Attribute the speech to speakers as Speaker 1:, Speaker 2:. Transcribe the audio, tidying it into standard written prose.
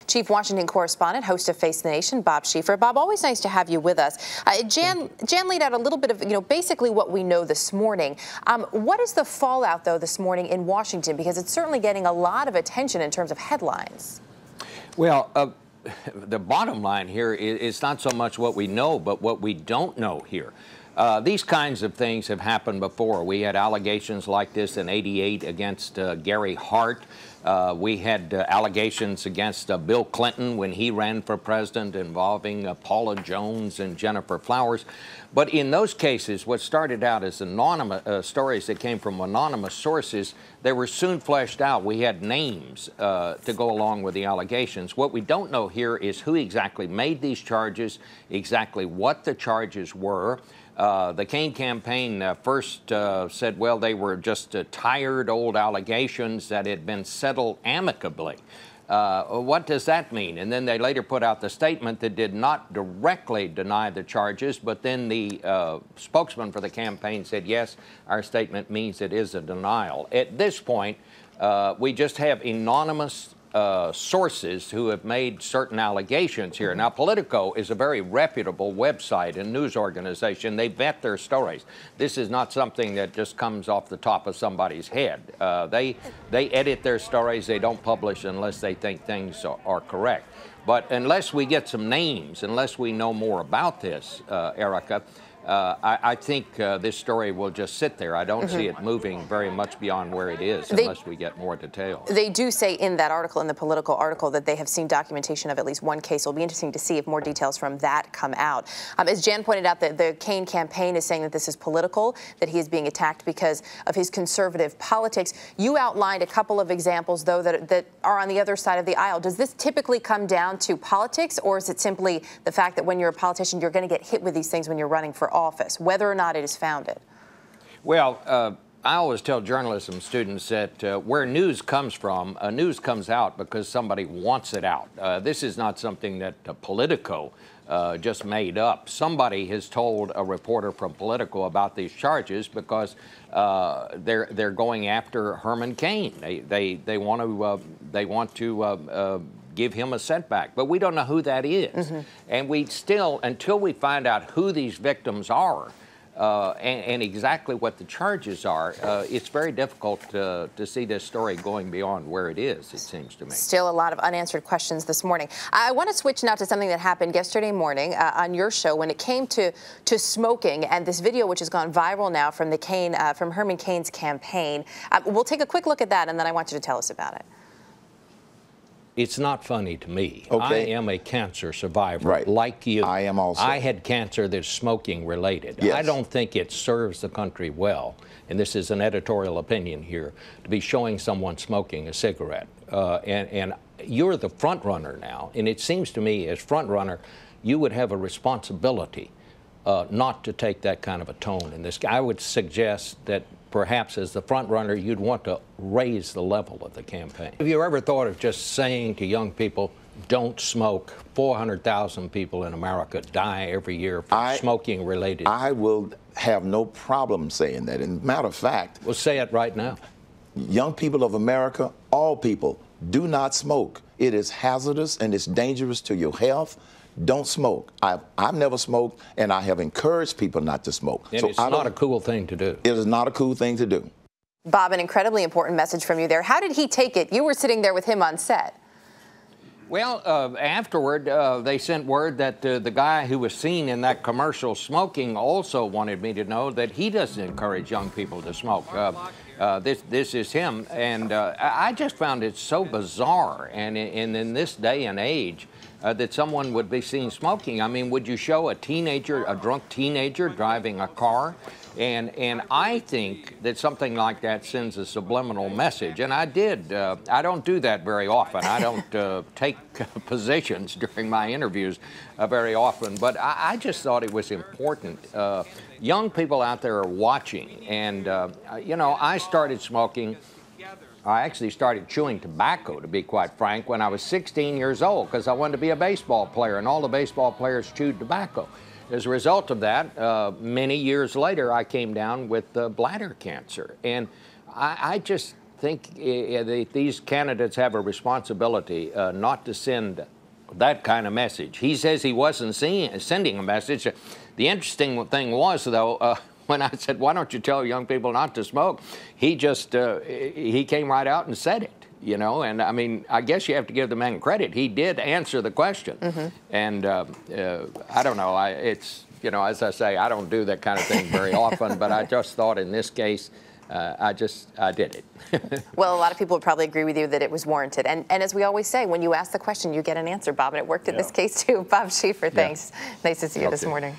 Speaker 1: Chief Washington correspondent, host of Face the Nation, Bob Schieffer. Bob, always nice to have you with us. Jan laid out a little bit of, basically what we know this morning. What is the fallout, though, this morning in Washington? Because it's certainly getting a lot of attention in terms of headlines.
Speaker 2: Well, the bottom line here is not so much what we know, but what we don't know here. These kinds of things have happened before. We had allegations like this in '88 against Gary Hart. We had allegations against Bill Clinton when he ran for president involving Paula Jones and Jennifer Flowers. But in those cases, what started out as anonymous stories that came from anonymous sources, they were soon fleshed out. We had names to go along with the allegations. What we don't know here is who exactly made these charges, exactly what the charges were. The Cain campaign first said, well, they were just tired old allegations that had been settled amicably. What does that mean? And then they later put out the statement that did not directly deny the charges, but then the spokesman for the campaign said, yes, our statement means it is a denial. At this point, we just have anonymous sources who have made certain allegations here. Now, Politico is a very reputable website and news organization. They vet their stories. This is not something that just comes off the top of somebody's head. They edit their stories. They don't publish unless they think things are correct. But unless we get some names, unless we know more about this, Erica, I think this story will just sit there. I don't see it moving very much beyond where it is unless we get more details.
Speaker 1: They do say in that article, in the Political article, that they have seen documentation of at least one case. It'll be interesting to see if more details from that come out. As Jan pointed out, the Cain campaign is saying that this is political, that he is being attacked because of his conservative politics. You outlined a couple of examples, though, that are on the other side of the aisle. Does this typically come down to politics, or is it simply the fact that when you're a politician, you're going to get hit with these things when you're running for office, whether or not it is founded?
Speaker 2: Well, I always tell journalism students that where news comes from, news comes out because somebody wants it out. This is not something that Politico just made up. Somebody has told a reporter from Politico about these charges because they're going after Herman Cain. They want to give him a setback, but we don't know who that is. And we still, until we find out who these victims are and exactly what the charges are, it's very difficult to see this story going beyond where it is, it seems to me.
Speaker 1: Still a lot of unanswered questions this morning. I want to switch now to something that happened yesterday morning on your show when it came to smoking and this video which has gone viral now from from Herman Cain's campaign. We'll take a quick look at that, and then I want you to tell us about it.
Speaker 2: It's not funny to me.
Speaker 3: Okay.
Speaker 2: I am a cancer survivor, like you.
Speaker 3: I am also.
Speaker 2: I had cancer that's smoking related.
Speaker 3: Yes.
Speaker 2: I don't think it serves the country well, and this is an editorial opinion here, to be showing someone smoking a cigarette. And you're the front runner now, and it seems to me as front runner, you would have a responsibility not to take that kind of a tone in this. I would suggest that perhaps as the front runner, you'd want to raise the level of the campaign. Have you ever thought of just saying to young people, don't smoke? 400,000 people in America die every year from smoking related.
Speaker 3: I will have no problem saying that. And matter of fact,
Speaker 2: well, say it right now.
Speaker 3: Young people of America, all people, do not smoke. It is hazardous and it's dangerous to your health. Don't smoke. I've never smoked, and I have encouraged people not to smoke.
Speaker 2: And so it's not a cool thing to do.
Speaker 3: It is not a cool thing to do.
Speaker 1: Bob, an incredibly important message from you there. How did he take it? You were sitting there with him on set.
Speaker 2: Well, afterward, they sent word that the guy who was seen in that commercial smoking also wanted me to know that he doesn't encourage young people to smoke. This is him, and I just found it so bizarre, and in this day and age, that someone would be seen smoking. I mean, would you show a drunk teenager driving a car? And I think that something like that sends a subliminal message. And I don't do that very often. I don't take positions during my interviews very often. But I just thought it was important. Young people out there are watching. And, I started smoking. I actually started chewing tobacco, to be quite frank, when I was 16 years old, because I wanted to be a baseball player, and all the baseball players chewed tobacco. As a result of that, many years later, I came down with bladder cancer. And I just think these candidates have a responsibility not to send that kind of message. He says he wasn't sending a message. The interesting thing was, though, when I said, why don't you tell young people not to smoke, he just, he came right out and said it. You know, and I mean, I guess you have to give the man credit. He did answer the question. And I don't know, it's, you know, as I say, I don't do that kind of thing very often, but I just thought in this case, I did it.
Speaker 1: Well, a lot of people would probably agree with you that it was warranted. And as we always say, when you ask the question, you get an answer, Bob, and it worked in this case too. Bob Schieffer, thanks. Nice to see you this morning.